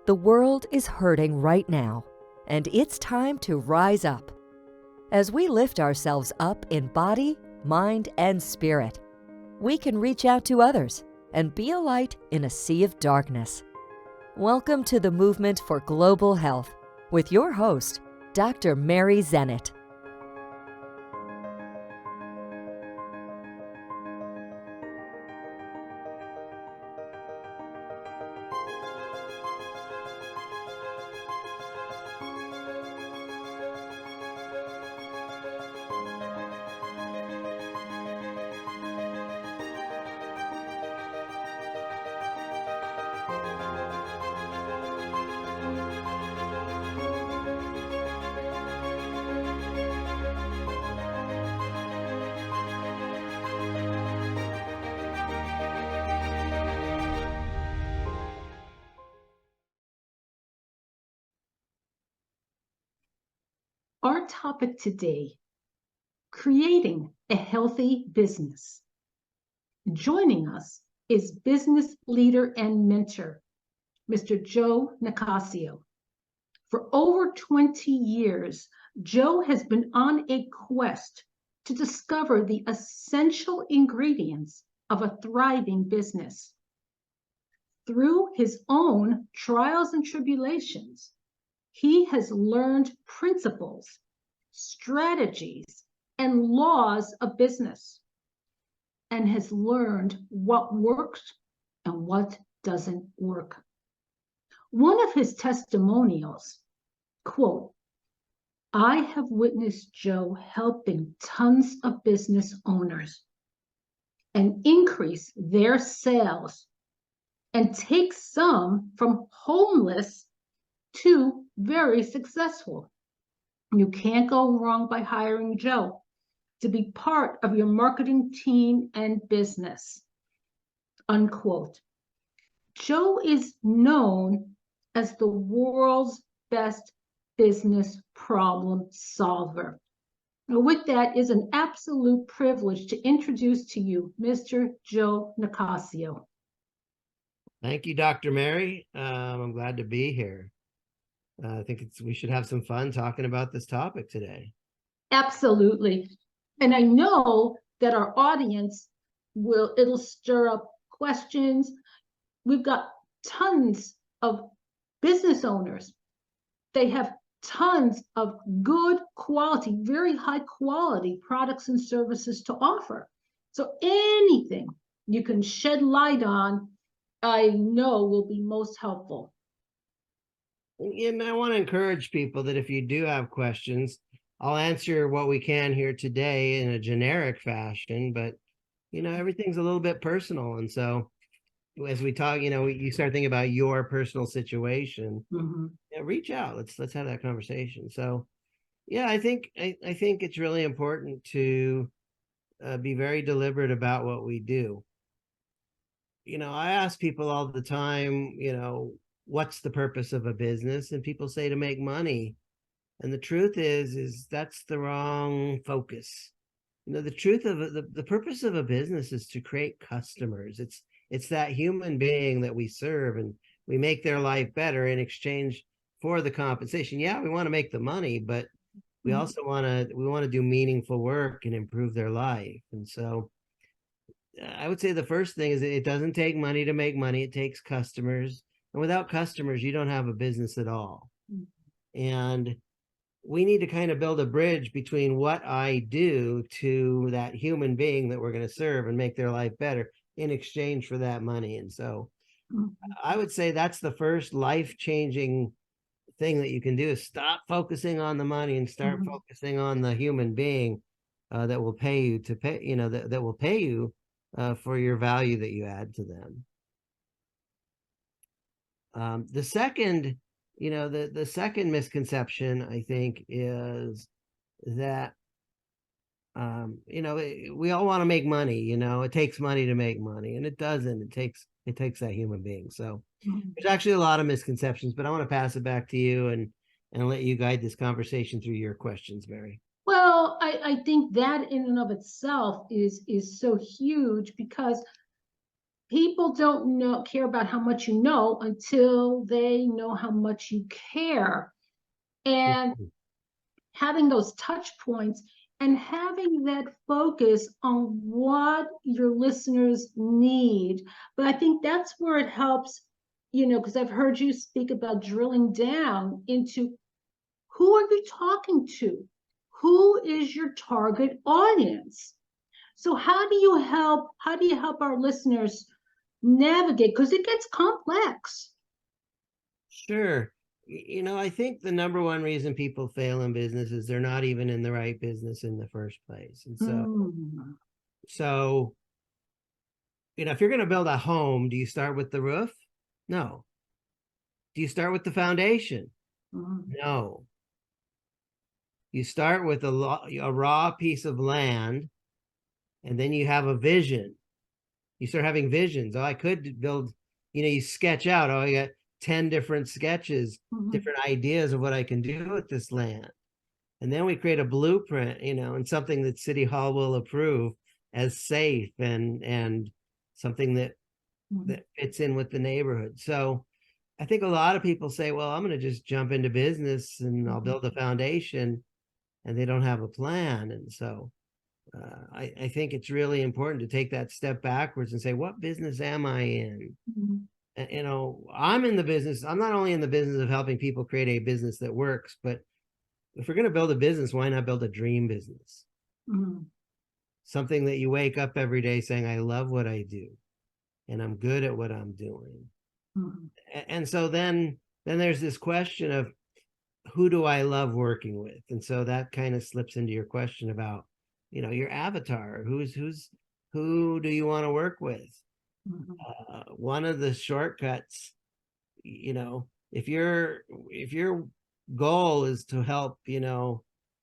The world is hurting right now, and it's time to rise up. As we lift ourselves up in body, mind, and spirit, we can reach out to others and be a light in a sea of darkness. Welcome to the Movement for Global Health with your host, Dr. Mary Zennett. Our topic today, creating a healthy business. Joining us is business leader and mentor, Mr. Joe Nicassio. For over 20 years, Joe has been on a quest to discover the essential ingredients of a thriving business. Through his own trials and tribulations, he has learned principles, strategies, and laws of business, and has learned what works and what doesn't work. One of his testimonials, quote, "I have witnessed Joe helping tons of business owners and increase their sales and take some from homeless to very successful. You can't go wrong by hiring Joe to be part of your marketing team and business," unquote. Joe is known as the world's best business problem solver. And with that, it is an absolute privilege to introduce to you Mr. Joe Nicassio. Thank you, Dr. Mary. I'm glad to be here. I think we should have some fun talking about this topic today. Absolutely. And I know that our audience it'll stir up questions. We've got tons of business owners. They have tons of good quality, very high quality products and services to offer. So anything you can shed light on, I know will be most helpful. And I want to encourage people that if you do have questions, I'll answer what we can here today in a generic fashion, but everything's a little bit personal. And so as we talk, you start thinking about your personal situation, reach out. Let's have that conversation. So yeah, I think it's really important to be very deliberate about what we do. I ask people all the time, what's the purpose of a business? And people say to make money. And the truth is that's the wrong focus. The truth of the purpose of a business is to create customers. It's that human being that we serve, and we make their life better in exchange for the compensation. Yeah, we want to make the money, but we also want to do meaningful work and improve their life. And so I would say the first thing is it doesn't take money to make money. It takes customers. And without customers, you don't have a business at all. And we need to kind of build a bridge between what I do to that human being that we're going to serve and make their life better in exchange for that money. And so I would say that's the first life-changing thing that you can do, is stop focusing on the money and start focusing on the human being that will pay you that will pay you for your value that you add to them. The second, the second misconception, I think, is that, we all want to make money. It takes money to make money, and it doesn't. It takes that human being. So there's actually a lot of misconceptions, but I want to pass it back to you and let you guide this conversation through your questions, Mary. Well, I think that in and of itself is so huge, because people don't care about how much you know until they know how much you care. And having those touch points and having that focus on what your listeners need. But I think that's where it helps, because I've heard you speak about drilling down into who are you talking to? Who is your target audience? So how do you help our listeners navigate? Because it gets complex. Sure. I think the number one reason people fail in business is they're not even in the right business in the first place. And so, if you're going to build a home, do you start with the roof? No. Do you start with the foundation? No. You start with a raw piece of land, and then you have a vision. You start having visions. Oh, I could build, you sketch out, I got 10 different sketches, different ideas of what I can do with this land. And then we create a blueprint, and something that City Hall will approve as safe and something that fits in with the neighborhood. So I think a lot of people say, well, I'm going to just jump into business and I'll build a foundation, and they don't have a plan. And so I think it's really important to take that step backwards and say, what business am I in? I'm in the business. I'm not only in the business of helping people create a business that works, but if we're going to build a business, why not build a dream business? Something that you wake up every day saying, I love what I do and I'm good at what I'm doing. And so then there's this question of, who do I love working with? And so that kind of slips into your question about, your avatar. Who do you want to work with? One of the shortcuts, if your goal is to help,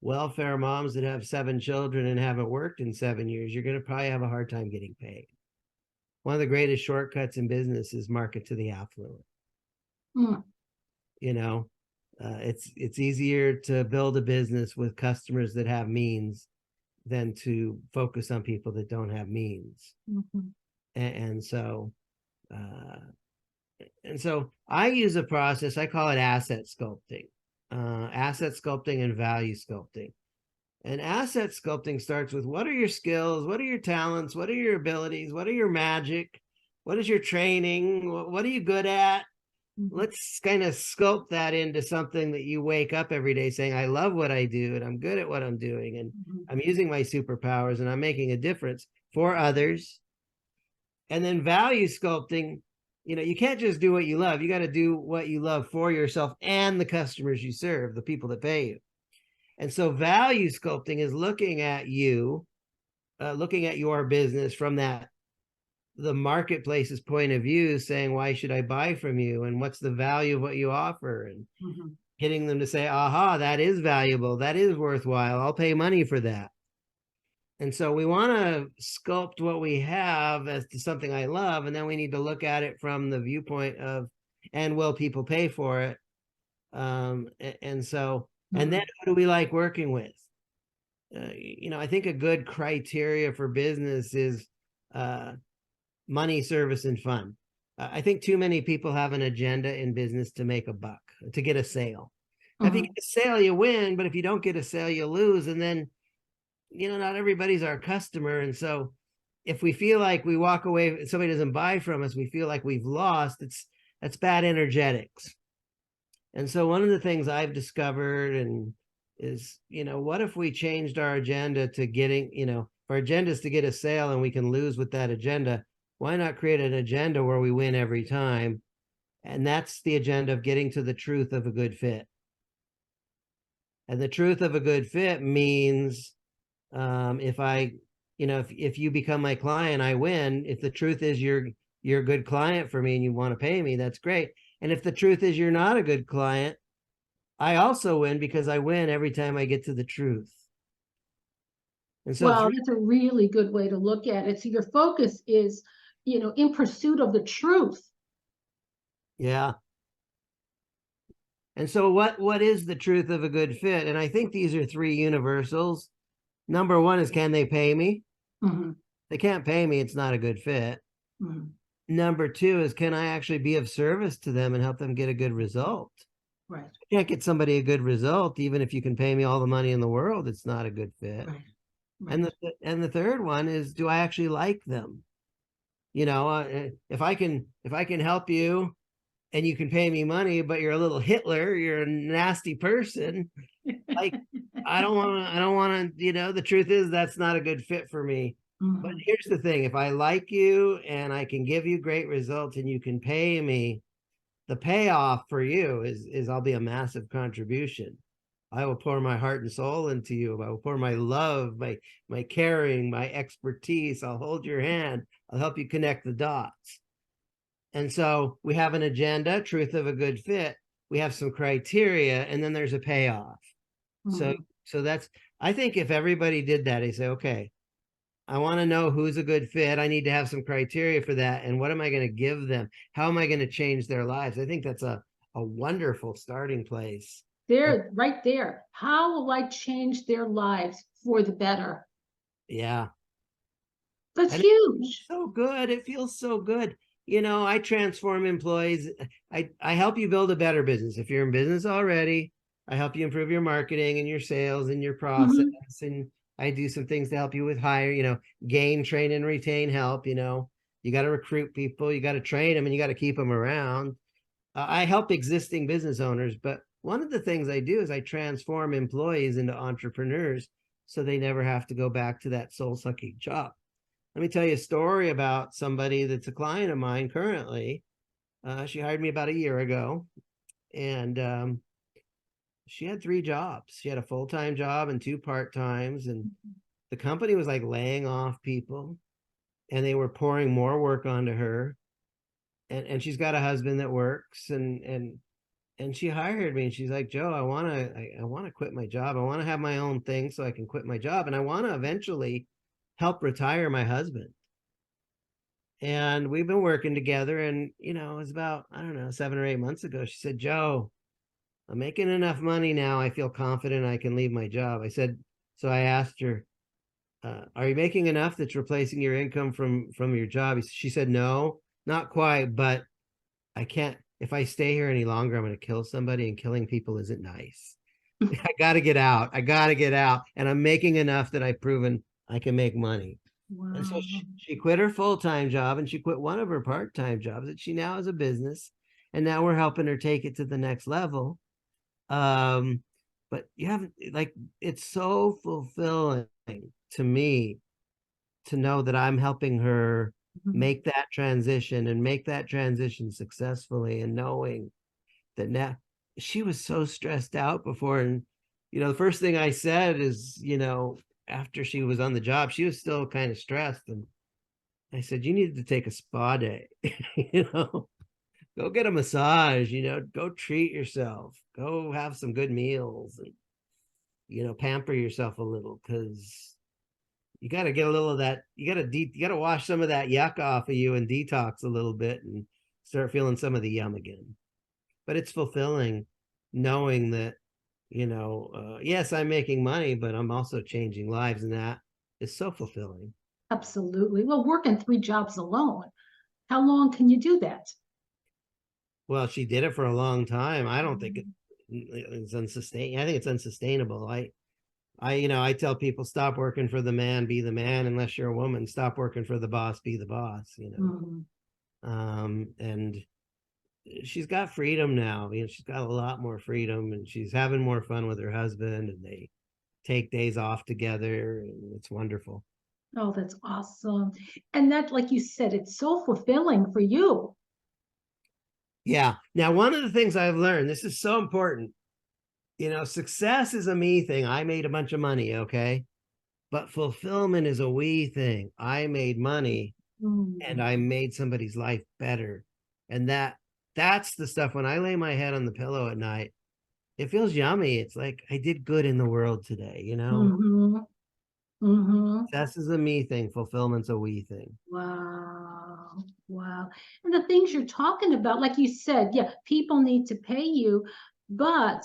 welfare moms that have 7 children and haven't worked in 7 years, you're going to probably have a hard time getting paid. One of the greatest shortcuts in business is market to the affluent. It's easier to build a business with customers that have means than to focus on people that don't have means. And so I use a process, I call it asset sculpting and value sculpting. And asset sculpting starts with, what are your skills? What are your talents? What are your abilities? What are your magic? What is your training? What are you good at? Let's kind of sculpt that into something that you wake up every day saying, I love what I do and I'm good at what I'm doing and I'm using my superpowers and I'm making a difference for others. And then value sculpting, you can't just do what you love. You got to do what you love for yourself and the customers you serve, the people that pay you. And so value sculpting is looking at you, looking at your business from the marketplace's point of view, saying, why should I buy from you? And what's the value of what you offer? And getting them to say, aha, that is valuable. That is worthwhile. I'll pay money for that. And so we want to sculpt what we have as to something I love. And then we need to look at it from the viewpoint of, and will people pay for it? And then who do we like working with? I think a good criteria for business is money, service, and fun. I think too many people have an agenda in business to make a buck, to get a sale. If you get a sale, you win, but if you don't get a sale, you lose. And then, not everybody's our customer. And so if we feel like we walk away, somebody doesn't buy from us, we feel like we've lost, that's bad energetics. And so one of the things I've discovered is, what if we changed our agenda to getting, if our agenda is to get a sale and we can lose with that agenda, why not create an agenda where we win every time? And that's the agenda of getting to the truth of a good fit. And the truth of a good fit means if you become my client, I win. If the truth is you're a good client for me and you want to pay me, that's great. And if the truth is you're not a good client, I also win, because I win every time I get to the truth. And so that's a really good way to look at it. So your focus is, in pursuit of the truth. Yeah. And so what is the truth of a good fit? And I think these are 3 universals. Number 1 is, can they pay me? They can't pay me, it's not a good fit. number two is, can I actually be of service to them and help them get a good result? Right. I can't get somebody a good result, even if you can pay me all the money in the world, it's not a good fit. Right. Right. And the third one is, do I actually like them? You know, if I can help you and you can pay me money, but you're a little Hitler, you're a nasty person, like, I don't want to, the truth is that's not a good fit for me. But here's the thing, if I like you and I can give you great results and you can pay me, the payoff for you is I'll be a massive contribution. I will pour my heart and soul into you. I will pour my love, my caring, my expertise. I'll hold your hand. I'll help you connect the dots. And so we have an agenda, truth of a good fit. We have some criteria, and then there's a payoff. So that's, I think if everybody did that, they say, okay, I want to know who's a good fit. I need to have some criteria for that. And what am I going to give them? How am I going to change their lives? I think that's a wonderful starting place. There, right there. How will I change their lives for the better? Yeah. That's And huge. so good. It feels so good. I transform employees. I help you build a better business. If you're in business already, I help you improve your marketing and your sales and your process. And I do some things to help you with hire, gain, train, and retain help. You got to recruit people, you got to train them, and you got to keep them around. I help existing business owners, but one of the things I do is I transform employees into entrepreneurs so they never have to go back to that soul-sucking job. Let me tell you a story about somebody that's a client of mine currently. She hired me about a year ago, and she had 3 jobs. She had a full-time job and 2 part-times, and the company was like laying off people, and they were pouring more work onto her. And she's got a husband that works, and she hired me, and she's like, Joe, I want to quit my job. I want to have my own thing so I can quit my job, and I want to eventually help retire my husband. And we've been working together, and it was about, I don't know, 7 or 8 months ago, she said, Joe, I'm making enough money now, I feel confident I can leave my job. So I asked her, are you making enough that's replacing your income from your job? She said, no, not quite, but I can't, if I stay here any longer, I'm going to kill somebody, and killing people isn't nice. I got to get out. And I'm making enough that I've proven I can make money. Wow. And so she quit her full-time job, and she quit one of her part-time jobs, and she now has a business, and now we're helping her take it to the next level. But you haven't, like, it's so fulfilling to me to know that I'm helping her make that transition, and make that transition successfully, and knowing that now, she was so stressed out before. And, the first thing I said is, after she was on the job, she was still kind of stressed. And I said, you need to take a spa day, go get a massage, go treat yourself, go have some good meals, and, pamper yourself a little, because you got to get a little of that. You got to wash some of that yuck off of you and detox a little bit and start feeling some of the yum again. But it's fulfilling knowing that, yes, I'm making money, but I'm also changing lives, and that is so fulfilling. Absolutely. Well, working 3 jobs alone, how long can you do that? Well, she did it for a long time. I don't think it's unsustainable. I think it's unsustainable. I tell people, stop working for the man, be the man. Unless you're a woman, stop working for the boss, be the boss. And she's got freedom now. She's got a lot more freedom, and she's having more fun with her husband, and they take days off together, and it's wonderful. Oh, that's awesome. And that, like you said, it's so fulfilling for you. Yeah. Now, one of the things I've learned, this is so important, success is a me thing. I made a bunch of money, okay? But fulfillment is a we thing. I made money, and I made somebody's life better. And that's the stuff, when I lay my head on the pillow at night, it feels yummy. It's like I did good in the world today, Success is a me thing. Fulfillment's a we thing. Wow. Wow. And the things you're talking about, like you said, yeah, people need to pay you, but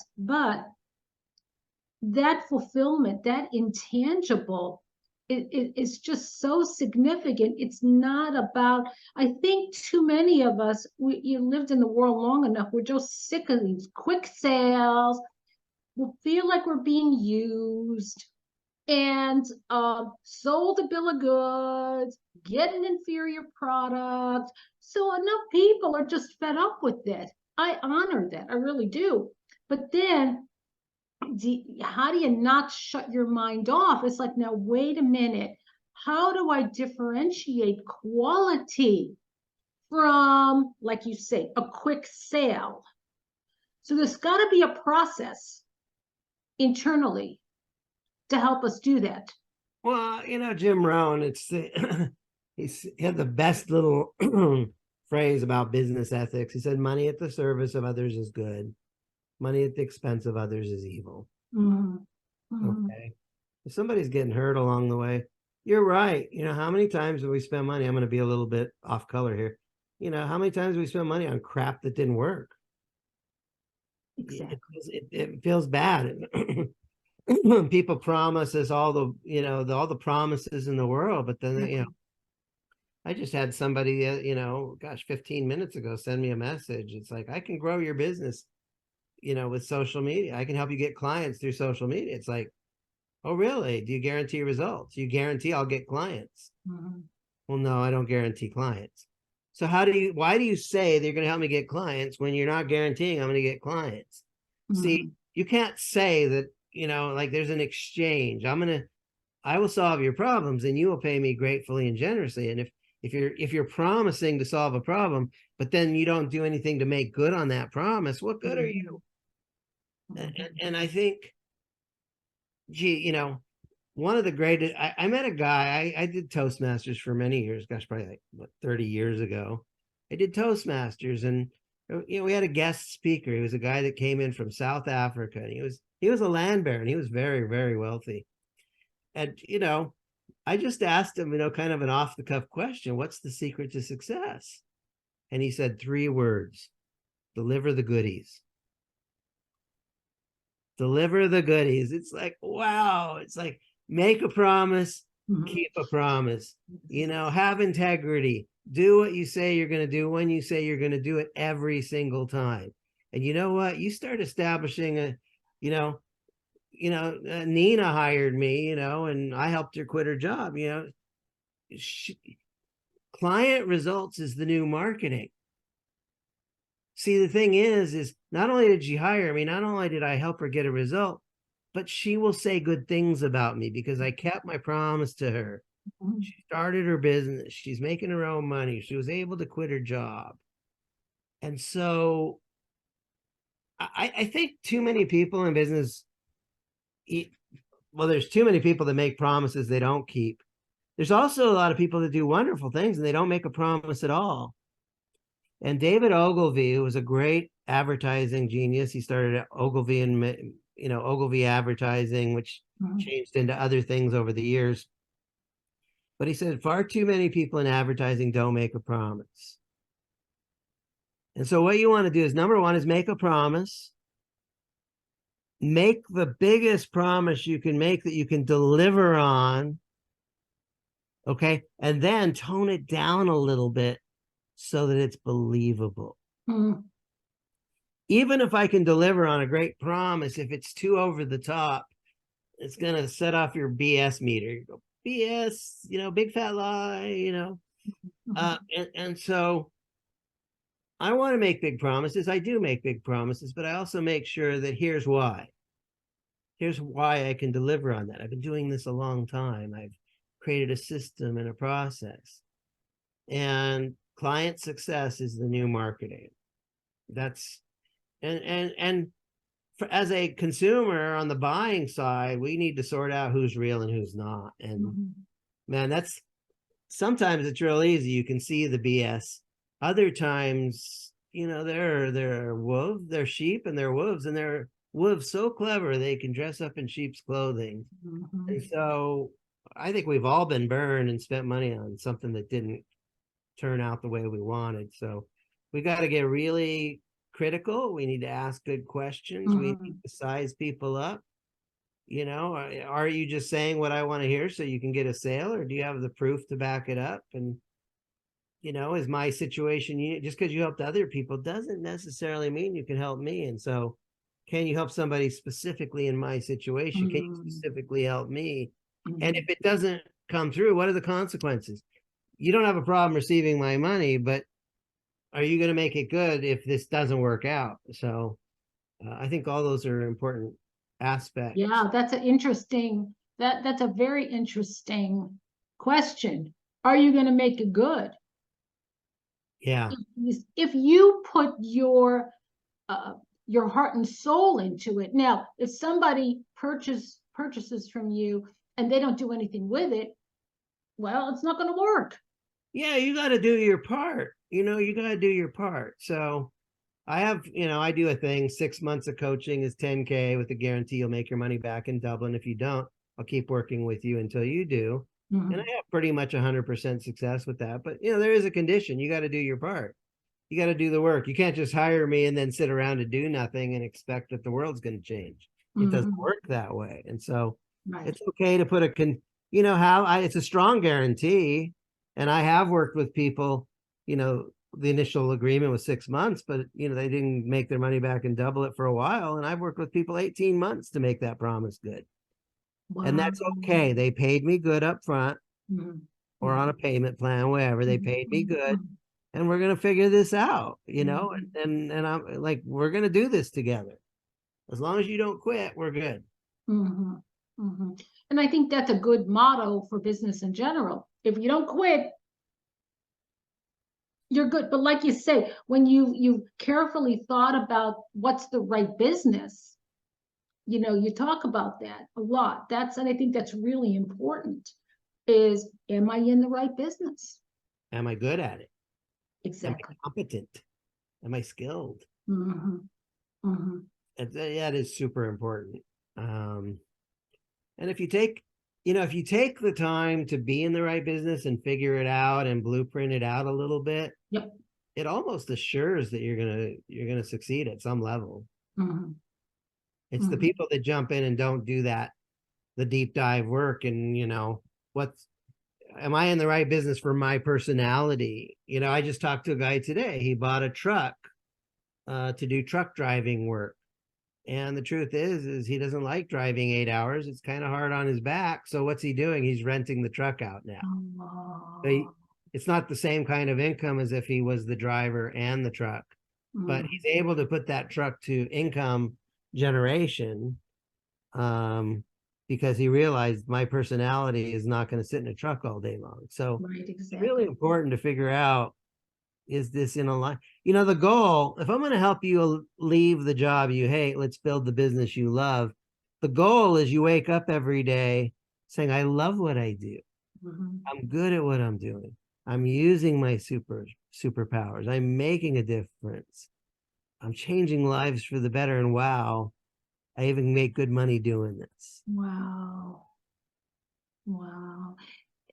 that fulfillment, that intangible, it's just so significant. It's not about, I think too many of us, you lived in the world long enough, we're just sick of these quick sales. We feel like we're being used and sold a bill of goods, get an inferior product. So enough people are just fed up with it. I honor that, I really do. But then how do you not shut your mind off? It's like, now, wait a minute. How do I differentiate quality from, like you say, a quick sale? So there's got to be a process internally to help us do that. Well, Jim Rohn, he had the best little phrase about business ethics. He said, money at the service of others is good. Money at the expense of others is evil. Okay. If somebody's getting hurt along the way, you're right. How many times do we spend money? I'm going to be a little bit off color here. How many times do we spend money on crap that didn't work? Exactly. It feels bad. People promise us all the promises in the world, but then, I just had somebody, 15 minutes ago, send me a message. It's like, I can grow your business, with social media. I can help you get clients through social media. It's like, oh, really? Do you guarantee results? You guarantee I'll get clients? Well, no, I don't guarantee clients. So why do you say they're going to help me get clients when you're not guaranteeing I'm going to get clients? See, you can't say that, like there's an exchange. I will solve your problems and you will pay me gratefully and generously. And if you're promising to solve a problem, but then you don't do anything to make good on that promise, what good are you? And I think, one of the greatest, I met a guy, I did Toastmasters for many years, probably like 30 years ago. I did Toastmasters, and we had a guest speaker. He was a guy that came in from South Africa, and he was a land baron. He was very, very wealthy. And, I just asked him, kind of an off the cuff question, what's the secret to success? And he said 3 words: deliver the goodies. Deliver the goodies. It's like, wow. It's like, make a promise, keep a promise, have integrity, do what you say you're going to do when you say you're going to do it every single time. And you know what? You start establishing Nina hired me, and I helped her quit her job, client results is the new marketing. See, the thing is not only did she hire me, not only did I help her get a result, but she will say good things about me because I kept my promise to her. She started her business. She's making her own money. She was able to quit her job. And so I think too many people in business, there's too many people that make promises they don't keep. There's also a lot of people that do wonderful things and they don't make a promise at all. And David Ogilvy, who was a great advertising genius, he started Ogilvy and Ogilvy Advertising, which changed into other things over the years. But he said far too many people in advertising don't make a promise. And so what you want to do is, number one, is make a promise. Make the biggest promise you can make that you can deliver on. Okay. And then tone it down a little bit so that it's believable. Even if I can deliver on a great promise, if it's too over the top, it's going to set off your BS meter. You go, BS, big fat lie, and so I want to make big promises. I do make big promises, but I also make sure that here's why. Here's why I can deliver on that. I've been doing this a long time. I've created a system and a process. And client success is the new marketing. That's and as a consumer on the buying side, we need to sort out who's real and who's not. And man, that's sometimes it's real easy. You can see the BS. Other times, they're wolves, they're sheep, and they're wolves, and they're wolves so clever they can dress up in sheep's clothing. And so I think we've all been burned and spent money on something that didn't turn out the way we wanted. So we got to get really critical. We need to ask good questions. We need to size people up. You know, are you just saying what I want to hear so you can get a sale, or do you have the proof to back it up? And, you know, is my situation, just because you helped other people doesn't necessarily mean you can help me. And so, can you help somebody specifically in my situation? Can you specifically help me? And if it doesn't come through, what are the consequences? You don't have a problem receiving my money, but are you going to make it good if this doesn't work out? So I think all those are important aspects. Yeah, that's an interesting, that's a very interesting question. Are you going to make it good? Yeah. If you put your heart and soul into it. Now, if somebody purchases from you and they don't do anything with it, well, it's not going to work. Yeah, you got to do your part. You know, you got to do your part. So I have, you know, I do a thing, 6 months of coaching is 10K with a guarantee you'll make your money back in Dublin. If you don't, I'll keep working with you until you do. And I have pretty much 100% success with that. But, you know, there is a condition. You got to do your part. You got to do the work. You can't just hire me and then sit around and do nothing and expect that the world's going to change. It doesn't work that way. And so it's okay to put you know how it's a strong guarantee. And I have worked with people, you know, the initial agreement was 6 months, but, you know, they didn't make their money back and double it for a while. And I've worked with people 18 months to make that promise good. Wow. And that's okay. They paid me good up front or on a payment plan, wherever they paid me good. And we're going to figure this out, you know, and I'm like, we're going to do this together. As long as you don't quit, we're good. And I think that's a good motto for business in general. If you don't quit, you're good. But like you say, when you carefully thought about what's the right business, you know, you talk about that a lot. And I think that's really important is, am I in the right business? Am I good at it? Exactly. Am I competent? Am I skilled? That is super important. And if you take, you know, if you take the time to be in the right business and figure it out and blueprint it out a little bit, it almost assures that you're gonna succeed at some level. It's the people that jump in and don't do that, the deep dive work, and, you know, am I in the right business for my personality? You know, I just talked to a guy today. He bought a truck to do truck driving work. And the truth is he doesn't like driving 8 hours. It's kind of hard on his back. So what's he doing? He's renting the truck out now. It's not the same kind of income as if he was the driver and the truck, but he's able to put that truck to income generation because he realized my personality is not going to sit in a truck all day long. So it's really important to figure out, is this in a line? You know, the goal, if I'm going to help you leave the job you hate, let's build the business you love. The goal is you wake up every day saying, I love what I do. I'm good at what I'm doing. I'm using my superpowers. I'm making a difference. I'm changing lives for the better. And wow, I even make good money doing this. Wow.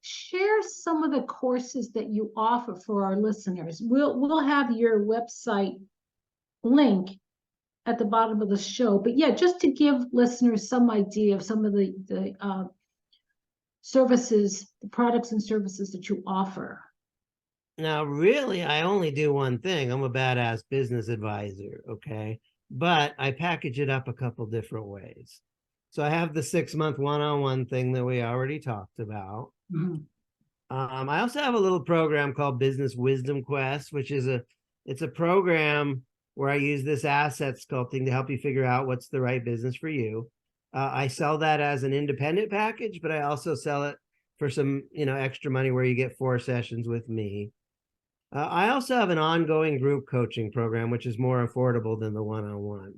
Share some of the courses that you offer for our listeners. We'll have your website link at the bottom of the show. But yeah, just to give listeners some idea of some of the services, the products and services that you offer. Now, really, I only do one thing. I'm a badass business advisor, okay? But I package it up a couple different ways. So I have the 6-month one-on-one thing that we already talked about. I also have a little program called Business Wisdom Quest, which is it's a program where I use this asset sculpting to help you figure out what's the right business for you. I sell that as an independent package, but I also sell it for some, you know, extra money where you get 4 sessions with me. I also have an ongoing group coaching program, which is more affordable than the one-on-one,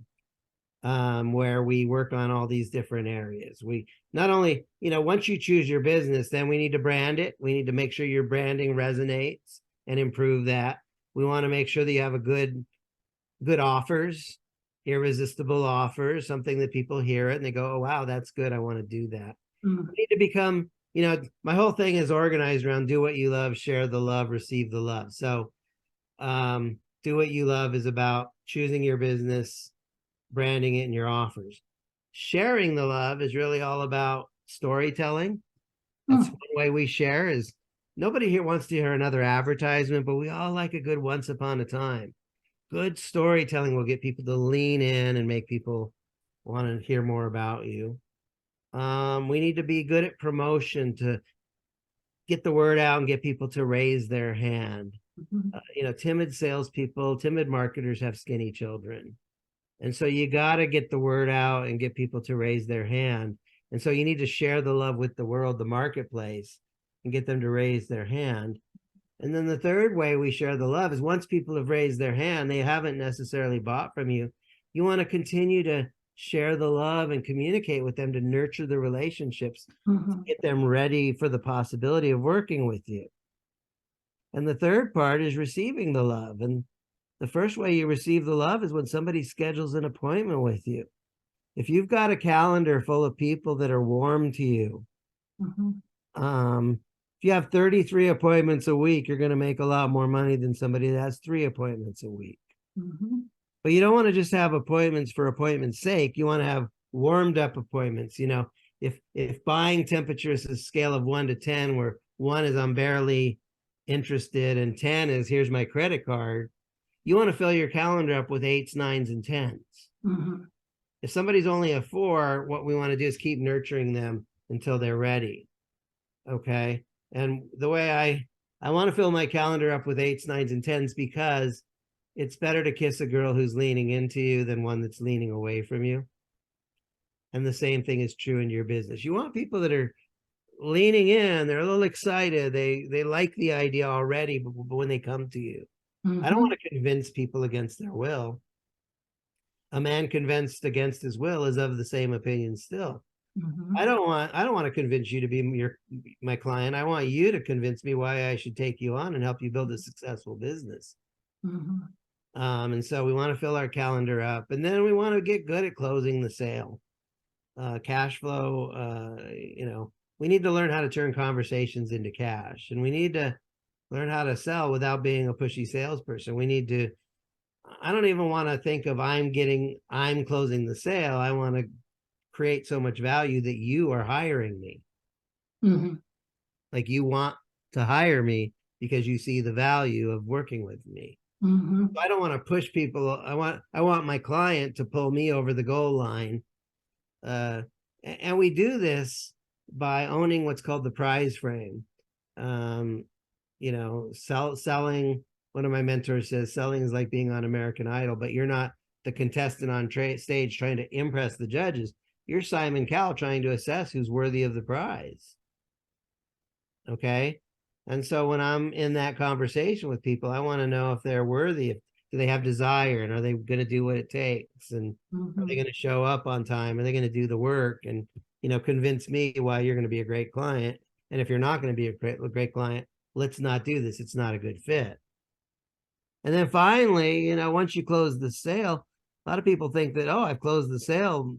where we work on all these different areas. We not only, you know, once you choose your business, then we need to brand it. We need to make sure your branding resonates and improve that. We want to make sure that you have a good offers, irresistible offers, something that people hear it and they go, oh, wow, that's good. I want to do that. We need to become, you know, my whole thing is organized around do what you love, share the love, receive the love. So do what you love is about choosing your business, branding it, and your offers. sharing the love is really all about storytelling. That's one way we share. Is nobody here wants to hear another advertisement, but we all like a good once upon a time. Good storytelling will get people to lean in and make people want to hear more about you. We need to be good at promotion to get the word out and get people to raise their hand. Timid salespeople, timid marketers have skinny children. And so you got to get the word out and get people to raise their hand. And so you need to share the love with the world, the marketplace, and get them to raise their hand. And then the third way we share the love is once people have raised their hand, they haven't necessarily bought from you. You want to continue to share the love and communicate with them to nurture the relationships, to get them ready for the possibility of working with you. And the third part is receiving the love. And the first way you receive the love is when somebody schedules an appointment with you. If you've got a calendar full of people that are warm to you, if you have 33 appointments a week, you're going to make a lot more money than somebody that has 3 appointments a week. But you don't want to just have appointments for appointment's sake. You want to have warmed up appointments. If buying temperature is a scale of 1 to 10, where 1 is I'm barely interested and 10 is here's my credit card, you want to fill your calendar up with 8s, 9s, and 10s. If somebody's only a 4, what we want to do is keep nurturing them until they're ready. Okay. And the way I want to fill my calendar up with 8s, 9s, and 10s because it's better to kiss a girl who's leaning into you than one that's leaning away from you. And the same thing is true in your business. You want people that are leaning in, they're a little excited, they like the idea already, but when they come to you, I don't want to convince people against their will. A man convinced against his will is of the same opinion still. I don't want to convince you to be my client. I want you to convince me why I should take you on and help you build a successful business. And so we want to fill our calendar up, and then we want to get good at closing the sale. Cash flow, we need to learn how to turn conversations into cash, and we need to learn how to sell without being a pushy salesperson. I don't even want to think of I'm closing the sale. I want to create so much value that you are hiring me. Like you want to hire me because you see the value of working with me. So I don't want to push people. I want my client to pull me over the goal line. And we do this by owning what's called the prize frame. Selling, one of my mentors says, selling is like being on American Idol, but you're not the contestant on stage trying to impress the judges. You're Simon Cowell trying to assess who's worthy of the prize. Okay. And so when I'm in that conversation with people, I want to know if they're worthy, do they have desire, and are they going to do what it takes? And are they going to show up on time? Are they going to do the work and, convince me why you're going to be a great client? And if you're not going to be a great client, let's not do this. It's not a good fit. And then finally, once you close the sale, a lot of people think that, I've closed the sale.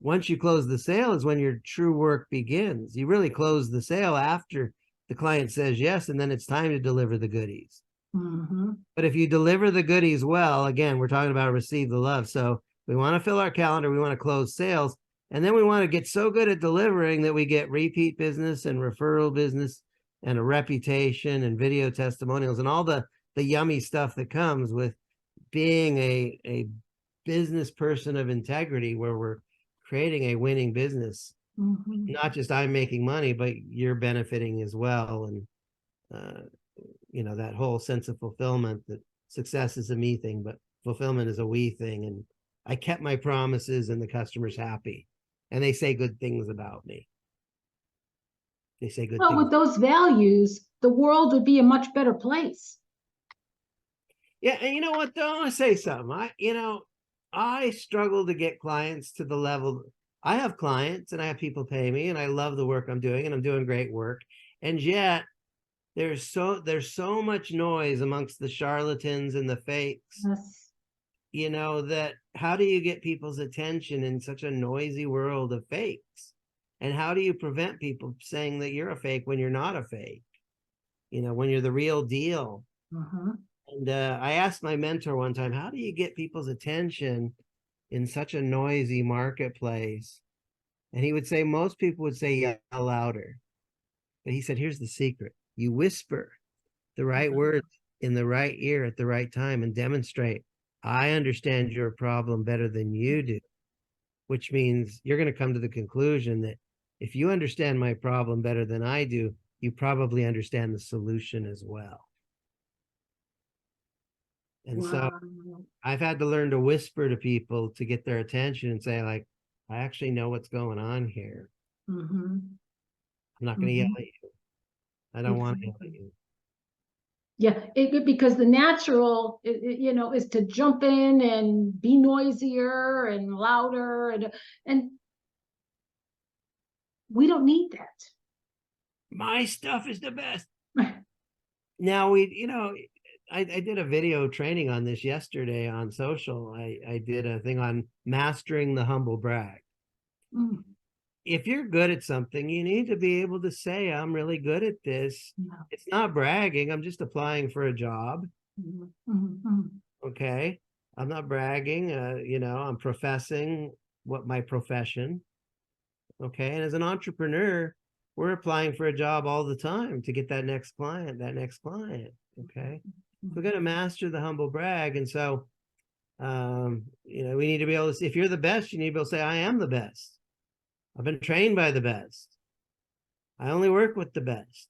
Once you close the sale is when your true work begins. You really close the sale after the client says yes, and then it's time to deliver the goodies. But if you deliver the goodies well, again, we're talking about receive the love. So we want to fill our calendar. We want to close sales. And then we want to get so good at delivering that we get repeat business and referral business and a reputation and video testimonials and all the yummy stuff that comes with being a business person of integrity, where we're creating a winning business. Not just I'm making money, but you're benefiting as well. And, that whole sense of fulfillment, that success is a me thing, but fulfillment is a we thing. And I kept my promises, and the customer's happy, and they say good things about me. They say good things. Well, with those values, the world would be a much better place. Yeah. And you know what, though? I want to say something. I struggle to get clients to the level. I have clients and I have people pay me, and I love the work I'm doing, and I'm doing great work. And yet there's so much noise amongst the charlatans and the fakes. Yes. That how do you get people's attention in such a noisy world of fakes? And how do you prevent people saying that you're a fake when you're not a fake? When you're the real deal. And I asked my mentor one time, how do you get people's attention in such a noisy marketplace. And he would say, most people would say, yell louder. But he said, here's the secret. You whisper the right words in the right ear at the right time and demonstrate, I understand your problem better than you do, which means you're going to come to the conclusion that if you understand my problem better than I do, you probably understand the solution as well. And so I've had to learn to whisper to people to get their attention and say, like, I actually know what's going on here. I'm not going to yell at you. I don't want to yell at you. Yeah, because the natural, you know, is to jump in and be noisier and louder, and we don't need that. My stuff is the best. Now I did a video training on this yesterday on social. I did a thing on mastering the humble brag. If you're good at something, you need to be able to say, I'm really good at this. It's not bragging. I'm just applying for a job. Okay. I'm not bragging. I'm professing what my profession. Okay. And as an entrepreneur, we're applying for a job all the time to get that next client. Okay. We're going to master the humble brag. And so, we need to be able to, if you're the best, you need to be able to say, I am the best. I've been trained by the best. I only work with the best.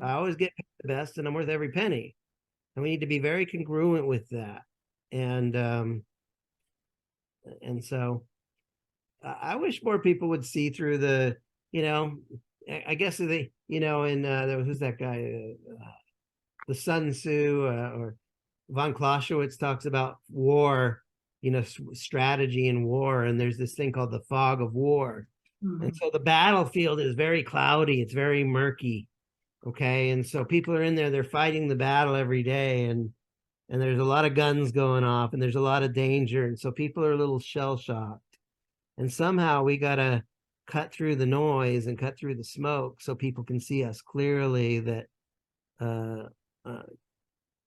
I always get the best, and I'm worth every penny. And we need to be very congruent with that. And so I wish more people would see through the, I guess they, who's that guy? The Sun Tzu or von Clausewitz talks about war, strategy in war. And there's this thing called the fog of war. And so the battlefield is very cloudy. It's very murky. Okay. And so people are in there, they're fighting the battle every day. And there's a lot of guns going off and there's a lot of danger. And so people are a little shell shocked. And somehow we got to cut through the noise and cut through the smoke so people can see us clearly that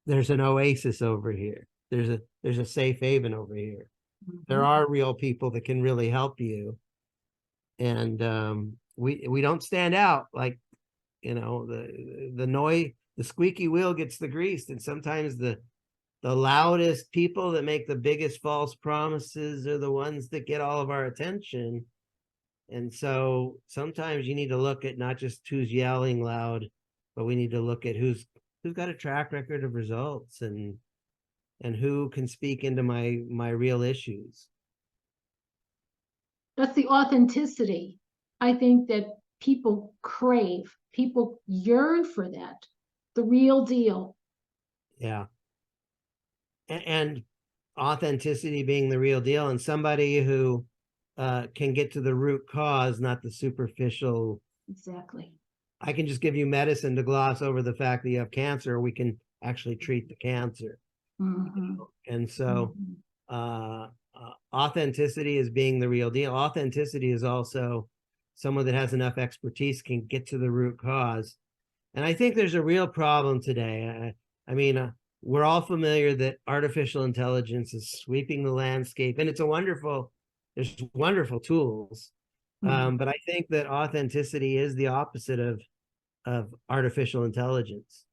there's an oasis over here. There's a safe haven over here. There are real people that can really help you. And we don't stand out like, the noise, the squeaky wheel gets the grease. And sometimes the loudest people that make the biggest false promises are the ones that get all of our attention. And so sometimes you need to look at not just who's yelling loud, but we need to look at who's got a track record of results and who can speak into my real issues. That's the authenticity. I think that people crave, people yearn for that, the real deal. Yeah. And authenticity being the real deal, and somebody who can get to the root cause, not the superficial. Exactly. I can just give you medicine to gloss over the fact that you have cancer. We can actually treat the cancer. And so authenticity is being the real deal. Authenticity is also someone that has enough expertise can get to the root cause. And I think there's a real problem today. We're all familiar that artificial intelligence is sweeping the landscape, and there's wonderful tools. But I think that authenticity is the opposite of artificial intelligence.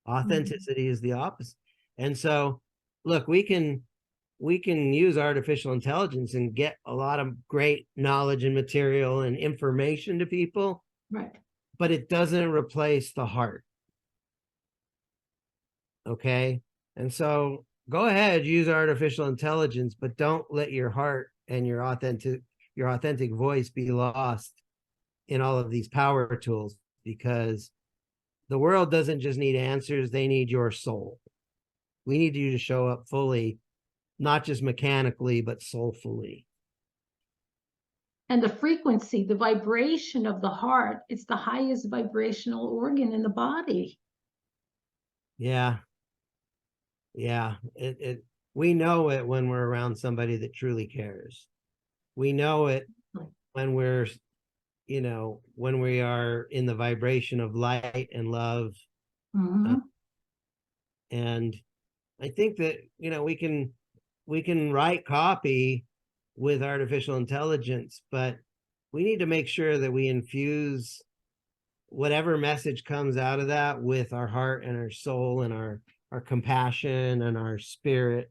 Authenticity is the opposite. And so, look, we can use artificial intelligence and get a lot of great knowledge and material and information to people. Right. But it doesn't replace the heart. Okay. And so go ahead, use artificial intelligence, but don't let your heart and your authentic voice be lost in all of these power tools, because the world doesn't just need answers. They need your soul. We need you to show up fully, not just mechanically, but soulfully. And the frequency, the vibration of the heart, it's the highest vibrational organ in the body. Yeah. We know it when we're around somebody that truly cares. We know it when when we are in the vibration of light and love. And I think that, we we can write copy with artificial intelligence, but we need to make sure that we infuse whatever message comes out of that with our heart and our soul and our compassion and our spirit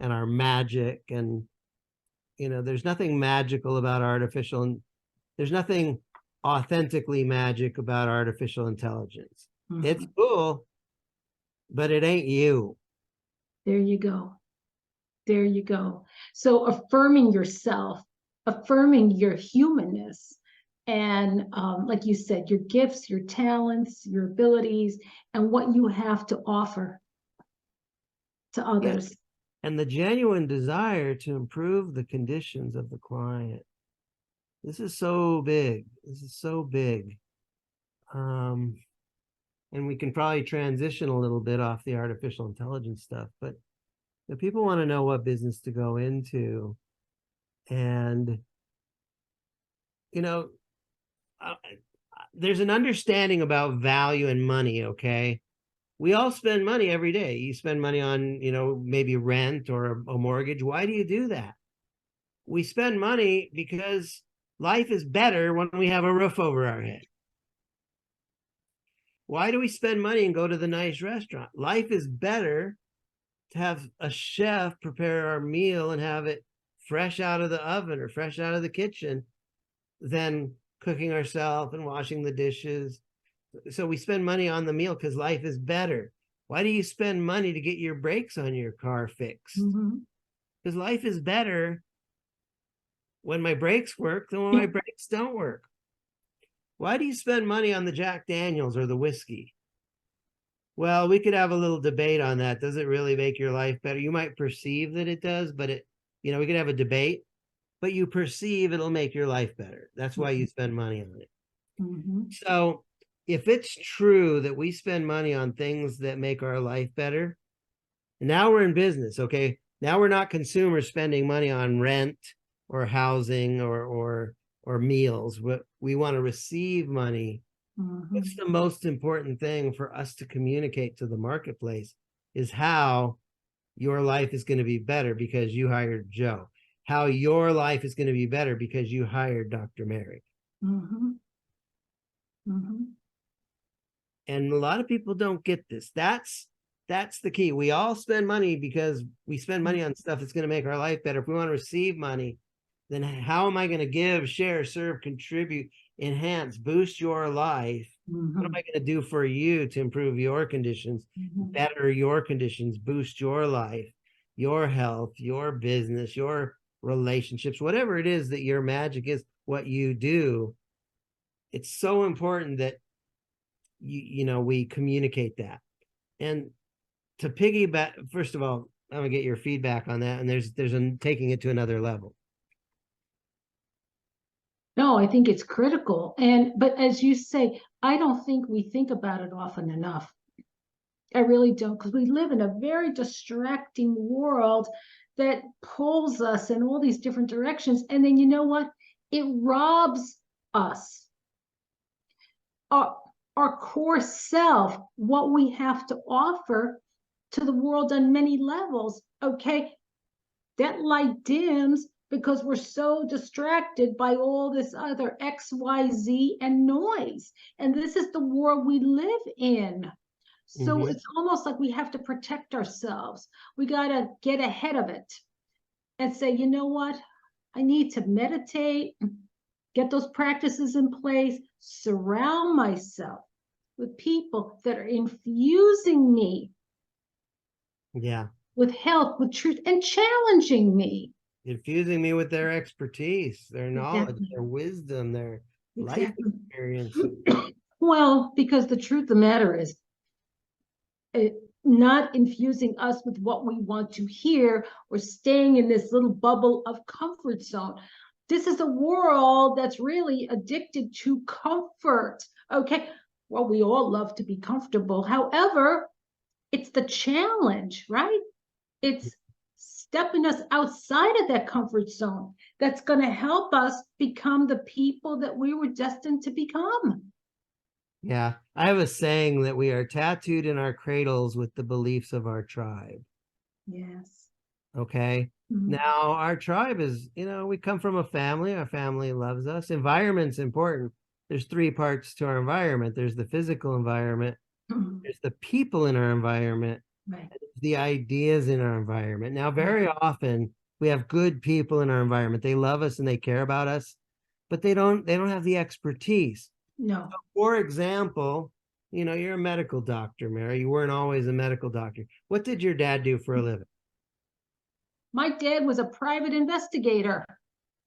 and our magic. And, you know, there's nothing magical about there's nothing authentically magic about artificial intelligence. Mhm. It's cool, but it ain't you. There you go. There you go. So affirming yourself, affirming your humanness, and like you said, your gifts, your talents, your abilities, and what you have to offer to others. Yes. And the genuine desire to improve the conditions of the client. This is so big. This is so big. And we can probably transition a little bit off the artificial intelligence stuff, but the people want to know what business to go into. And, you know, there's an understanding about value and money, okay? We all spend money every day. You spend money on, you know, maybe rent or a mortgage. Why do you do that? We spend money because life is better when we have a roof over our head. Why do we spend money and go to the nice restaurant? Life is better to have a chef prepare our meal and have it fresh out of the oven or fresh out of the kitchen than cooking ourselves and washing the dishes. So we spend money on the meal because life is better. Why do you spend money to get your brakes on your car fixed? Because life is better when my brakes work than when my brakes don't work. Why do you spend money on the Jack Daniels or the whiskey? Well, we could have a little debate on that. Does it really make your life better? You might perceive that it does, but we could have a debate, but you perceive it'll make your life better. That's why you spend money on it. So if it's true that we spend money on things that make our life better, and now we're in business, okay? Now we're not consumers spending money on rent or housing or meals. We want to receive money. What's the most important thing for us to communicate to the marketplace is how your life is going to be better because you hired Joe. How your life is going to be better because you hired Dr. Mary. And a lot of people don't get this. That's the key. We all spend money because we spend money on stuff that's going to make our life better. If we want to receive money, then how am I going to give, share, serve, contribute, enhance, boost your life? What am I going to do for you to improve your conditions, better your conditions, boost your life, your health, your business, your relationships, whatever it is that your magic is, what you do? It's so important that we communicate that. And to piggyback, first of all, I'm gonna get your feedback on that. And there's taking it to another level. No, I think it's critical. But as you say, I don't think we think about it often enough. I really don't, because we live in a very distracting world that pulls us in all these different directions. And then you know what? It robs us. Our core self, what we have to offer to the world on many levels. Okay, that light dims because we're so distracted by all this other X, Y, Z and noise. And this is the world we live in. So it's almost like we have to protect ourselves. We got to get ahead of it and say, you know what? I need to meditate, get those practices in place, surround myself with people that are infusing me with health, with truth, and challenging me. Infusing me with their expertise, their knowledge, their wisdom, their life experience. Well, because the truth of the matter is, not infusing us with what we want to hear or staying in this little bubble of comfort zone. This is a world that's really addicted to comfort. Okay, well, we all love to be comfortable. However, it's the challenge, right? It's stepping us outside of that comfort zone that's going to help us become the people that we were destined to become. Yeah, I have a saying that we are tattooed in our cradles with the beliefs of our tribe. Yes. Okay. Now our tribe is, we come from a family. Our family loves us. Environment's important. There's three parts to our environment. There's the physical environment. There's the people in our environment. Right. The ideas in our environment. Now, very often we have good people in our environment. They love us and they care about us, but they don't have the expertise. No. For example, you're a medical doctor, Mary. You weren't always a medical doctor. What did your dad do for a living? My dad was a private investigator.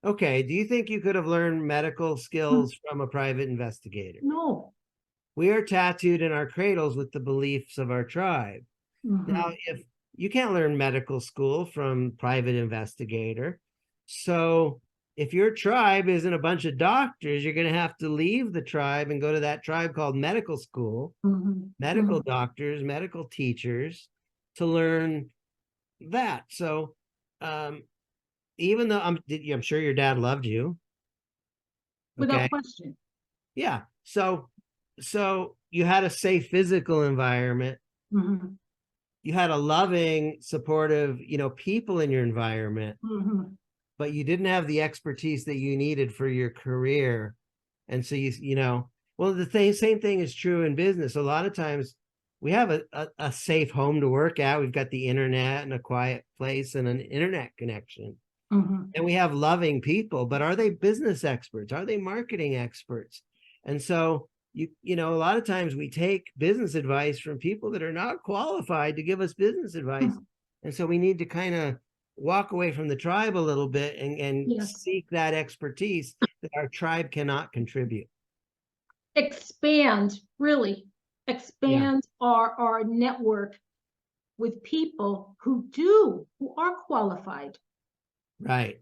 Okay. Do you think you could have learned medical skills from a private investigator? No. We are tattooed in our cradles with the beliefs of our tribe. Now, if you can't learn medical school from private investigator, so if your tribe isn't a bunch of doctors, you're going to have to leave the tribe and go to that tribe called medical school, medical doctors, medical teachers, to learn that. So, even though I'm sure your dad loved you, Without question. Yeah. So you had a safe physical environment. You had a loving, supportive, people in your environment, but you didn't have the expertise that you needed for your career. And so well, the same thing is true in business. A lot of times we have a safe home to work at. We've got the internet and a quiet place and an internet connection. And we have loving people, but are they business experts? Are they marketing experts? And so a lot of times we take business advice from people that are not qualified to give us business advice. And so we need to kind of walk away from the tribe a little bit and seek that expertise that our tribe cannot contribute. Expand our network with people who are qualified. Right.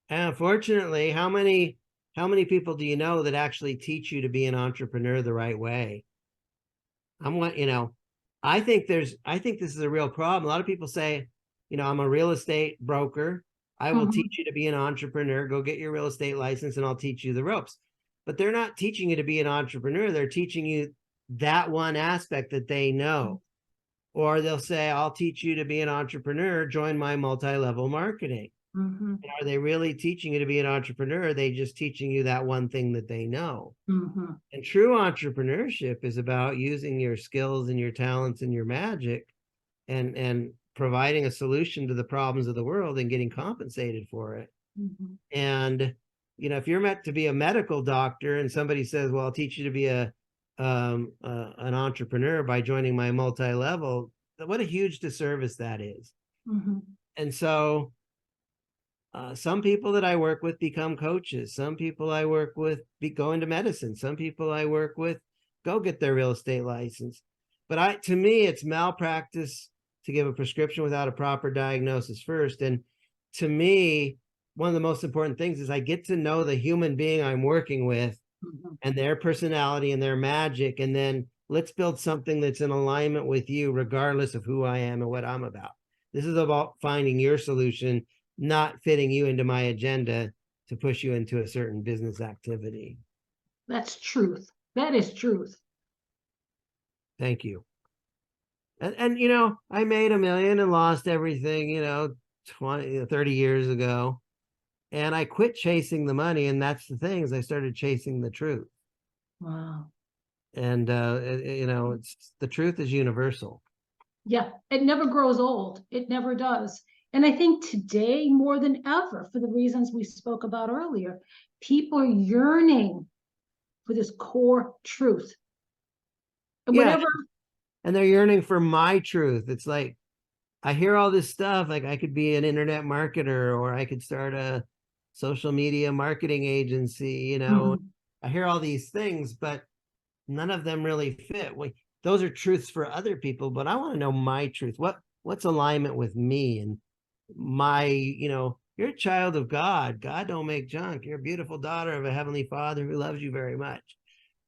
And unfortunately, how many people do you know that actually teach you to be an entrepreneur the right way? I think this is a real problem. A lot of people say, I'm a real estate broker. I will teach you to be an entrepreneur. Go get your real estate license and I'll teach you the ropes. But they're not teaching you to be an entrepreneur. They're teaching you that one aspect that they know. Or they'll say, I'll teach you to be an entrepreneur. Join my multi-level marketing. And are they really teaching you to be an entrepreneur? Or are they just teaching you that one thing that they know? And true entrepreneurship is about using your skills and your talents and your magic and providing a solution to the problems of the world and getting compensated for it. And, if you're meant to be a medical doctor and somebody says, well, I'll teach you to be an entrepreneur by joining my multi-level, what a huge disservice that is. And so some people that I work with become coaches. Some people I work with go into medicine. Some people I work with go get their real estate license. But to me, it's malpractice to give a prescription without a proper diagnosis first. And to me, one of the most important things is I get to know the human being I'm working with and their personality and their magic. And then let's build something that's in alignment with you, regardless of who I am and what I'm about. This is about finding your solution, not fitting you into my agenda to push you into a certain business activity. That's truth. That is truth. Thank you. And I made $1 million and lost everything, 30 years ago. And I quit chasing the money. And that's the thing, is I started chasing the truth. Wow. And, it's the truth is universal. Yeah. It never grows old. It never does. And I think today, more than ever, for the reasons we spoke about earlier, people are yearning for this core truth. And whatever. And they're yearning for my truth. It's like, I hear all this stuff, like I could be an internet marketer, or I could start a social media marketing agency, I hear all these things, but none of them really fit. Those are truths for other people, but I want to know my truth. What's alignment with me and my, you're a child of God. God don't make junk. You're a beautiful daughter of a heavenly Father who loves you very much.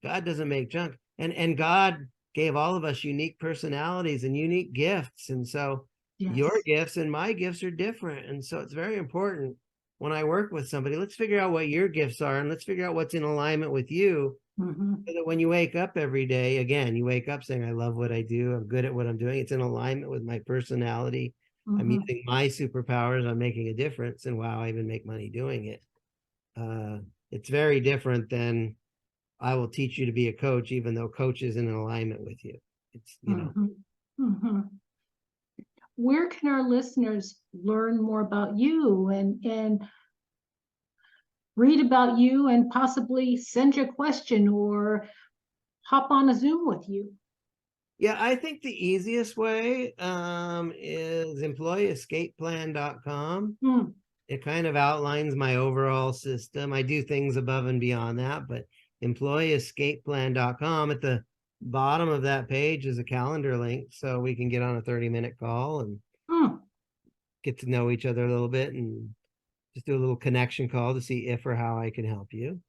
God doesn't make junk. And God gave all of us unique personalities and unique gifts. And so your gifts and my gifts are different. And so it's very important when I work with somebody, let's figure out what your gifts are and let's figure out what's in alignment with you. So that when you wake up every day, again, you wake up saying, I love what I do. I'm good at what I'm doing. It's in alignment with my personality, I'm using my superpowers. I'm making a difference. And wow, I even make money doing it. It's very different than I will teach you to be a coach, even though coach is in alignment with you. It's, you know. Where can our listeners learn more about you and read about you and possibly send your question or hop on a Zoom with you? Yeah, I think the easiest way is employeeescapeplan.com. It kind of outlines my overall system. I do things above and beyond that, but employeeescapeplan.com, at the bottom of that page is a calendar link, so we can get on a 30-minute call and get to know each other a little bit and just do a little connection call to see if or how I can help you.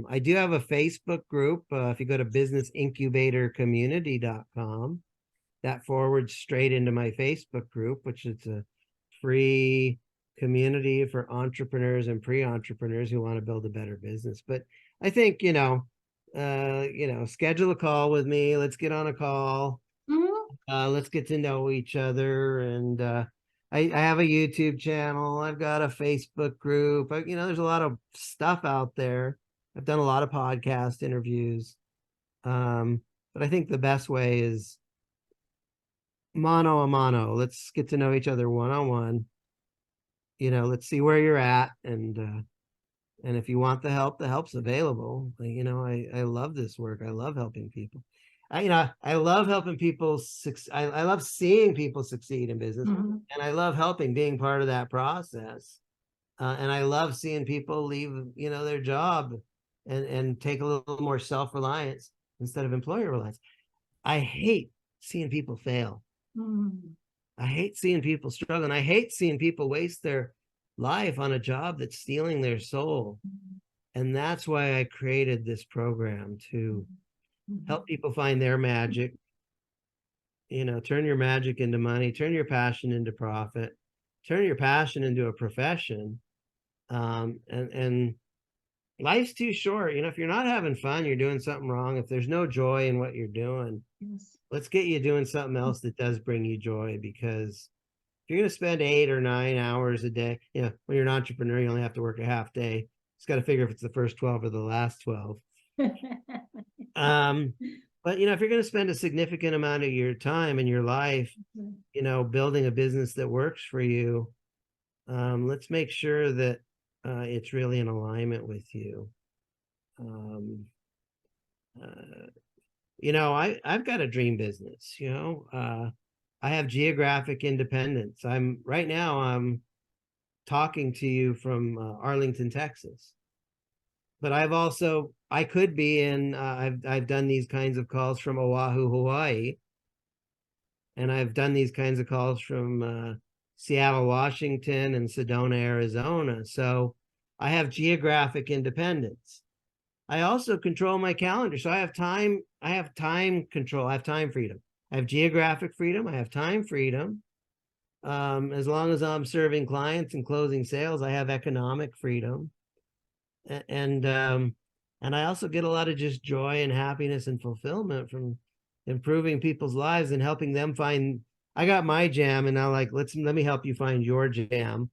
I do have a Facebook group. If you go to businessincubatorcommunity.com, that forwards straight into my Facebook group, which is a free community for entrepreneurs and pre-entrepreneurs who want to build a better business. But I think, schedule a call with me. Let's get on a call. Let's get to know each other. And I have a YouTube channel. I've got a Facebook group. There's a lot of stuff out there. I've done a lot of podcast interviews. But I think the best way is mano a mano. Let's get to know each other one-on-one. Let's see where you're at. And if you want the help's available. I love this work. I love helping people. I love helping people. I love seeing people succeed in business, and I love helping, being part of that process. And I love seeing people leave, their job and take a little more self-reliance instead of employer reliance. I hate seeing people fail. I hate seeing people struggle, and I hate seeing people waste their life on a job that's stealing their soul. And that's why I created this program, to help people find their magic, turn your magic into money, turn your passion into profit, turn your passion into a profession. And life's too short. If you're not having fun, you're doing something wrong. If there's no joy in what you're doing, let's get you doing something else that does bring you joy. Because if you're going to spend 8 or 9 hours a day, when you're an entrepreneur, you only have to work a half day. Just got to figure if it's the first 12 or the last 12. But if you're going to spend a significant amount of your time in your life, building a business that works for you, let's make sure that it's really in alignment with you. I've got a dream business. I have geographic independence. I'm talking to you from Arlington, Texas. But I could be in, I've done these kinds of calls from Oahu, Hawaii. And I've done these kinds of calls from Seattle, Washington, and Sedona, Arizona. So I have geographic independence. I also control my calendar. So I have time control. I have time freedom. I have geographic freedom. I have time freedom. As long as I'm serving clients and closing sales, I have economic freedom. And I also get a lot of just joy and happiness and fulfillment from improving people's lives and helping them find. I got my jam, and now let me help you find your jam.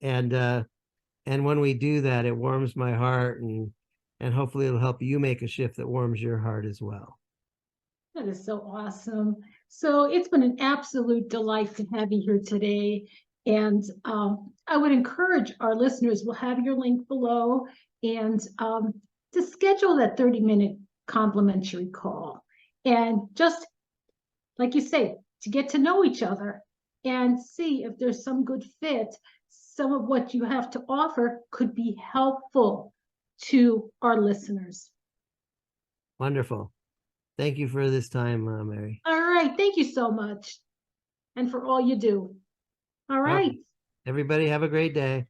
And when we do that, it warms my heart, and hopefully it'll help you make a shift that warms your heart as well. That is so awesome. So it's been an absolute delight to have you here today. And I would encourage our listeners, we'll have your link below, and to schedule that 30-minute complimentary call. And just like you say, to get to know each other and see if there's some good fit. Some of what you have to offer could be helpful to our listeners. Wonderful. Thank you for this time, Mary. All right. Thank you so much. And for all you do. All right. Everybody have a great day.